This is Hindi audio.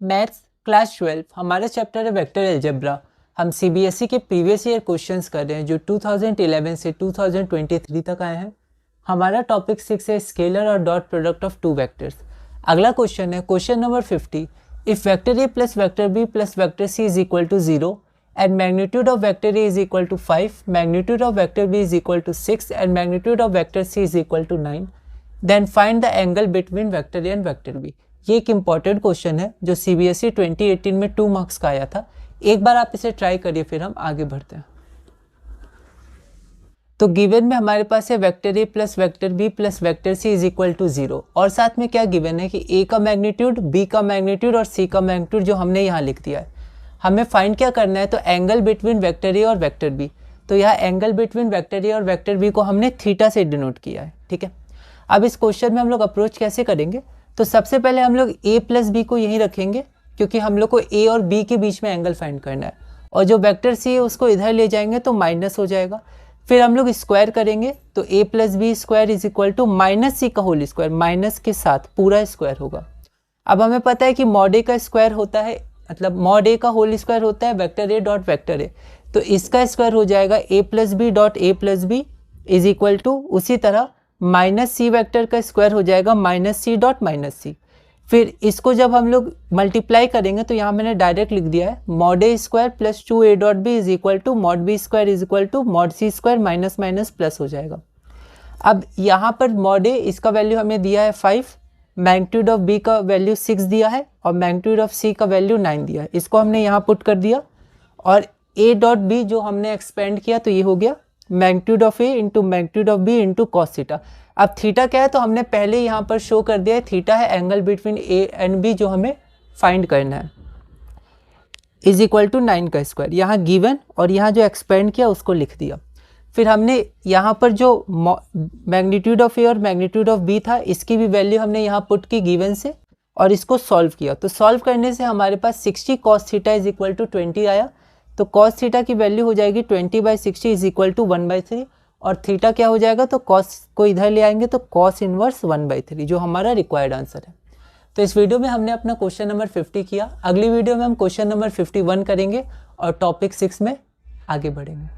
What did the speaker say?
मैथ्स क्लास 12 हमारा चैप्टर है वेक्टर अलजेब्रा। हम सीबीएसई के प्रीवियस ईयर क्वेश्चंस कर रहे हैं जो 2011 से 2023 तक आए हैं। हमारा टॉपिक 6 है स्केलर और dot product of two vectors. अगला क्वेश्चन है question number 50। If vector A plus vector B plus vector C is equal to 0 and magnitude of vector A is equal to 5, magnitude of vector B is equal to 6 and magnitude of vector C is equal to 9, then find the angle between vector A and vector B. ये एक इंपॉर्टेंट क्वेश्चन है जो सीबीएसई 2018 में 2 मार्क्स का आया था। एक बार आप इसे ट्राई करिए, फिर हम आगे बढ़ते हैं। तो गिवन में हमारे पास है vector A plus vector B plus vector C is equal to 0 और साथ में क्या गिवन है कि ए का मैग्नीट्यूड, बी का मैग्नीट्यूड और सी का मैग्नीट्यूड जो हमने यहाँ लिख दिया है। हमें फाइंड क्या करना है, तो एंगल बिटवीन वेक्टर ए और वेक्टर बी। तो यहाँ एंगल बिटवीन वेक्टर ए और वेक्टर बी को हमने थीटा से डिनोट किया है। ठीक है, अब इस क्वेश्चन में हम लोग अप्रोच कैसे करेंगे, तो सबसे पहले हम लोग a प्लस बी को यहीं रखेंगे क्योंकि हम लोग को a और b के बीच में एंगल फाइंड करना है, और जो वेक्टर c है उसको इधर ले जाएंगे तो माइनस हो जाएगा। फिर हम लोग स्क्वायर करेंगे तो a plus B square is equal to minus C का होल स्क्वायर, माइनस के साथ पूरा स्क्वायर होगा। अब हमें पता है कि मॉड ए का स्क्वायर होता है, मतलब मॉड ए का होल स्क्वायर होता है vector A dot vector A, तो इसका स्क्वायर हो जाएगा a plus B dot A plus B is equal to, उसी तरह माइनस सी वेक्टर का स्क्वायर हो जाएगा minus C dot minus C. फिर इसको जब हम लोग मल्टीप्लाई करेंगे तो यहाँ मैंने डायरेक्ट लिख दिया है mod A square plus 2a dot B is equal to mod B square is equal to mod C square minus minus plus हो जाएगा। अब यहाँ पर मॉड ए इसका वैल्यू हमें दिया है 5, मैग्नीट्यूड ऑफ बी का वैल्यू 6 दिया है और मैग्नीट्यूड ऑफ सी का वैल्यू 9 दिया है। इसको हमने यहाँ पुट कर दिया और a डॉट बी जो हमने एक्सपेंड किया तो ये हो गया magnitude of A into magnitude of B into cos theta. अब थीटा क्या है, तो हमने पहले यहाँ पर शो कर दिया है, थीटा है angle between A and B जो हमें फाइंड करना है, इज इक्वल टू 9 का स्क्वायर। यहाँ गिवन और यहाँ जो एक्सपेंड किया उसको लिख दिया। फिर हमने यहाँ पर जो मैग्नीट्यूड ऑफ ए और मैग्नीट्यूड ऑफ बी था इसकी भी वैल्यू हमने यहाँ पुट की गिवन से और इसको सॉल्व किया। तो सॉल्व करने से हमारे पास 60 cos theta is equal to 20 आया। तो कॉस थीटा की वैल्यू हो जाएगी 20/60 इज इक्वल टू 1/3 और थीटा क्या हो जाएगा, तो कॉस को इधर ले आएंगे तो कॉस इनवर्स 1/3 जो हमारा रिक्वायर्ड आंसर है। तो इस वीडियो में हमने अपना क्वेश्चन नंबर 50 किया। अगली वीडियो में हम क्वेश्चन नंबर 51 करेंगे और टॉपिक 6 में आगे बढ़ेंगे।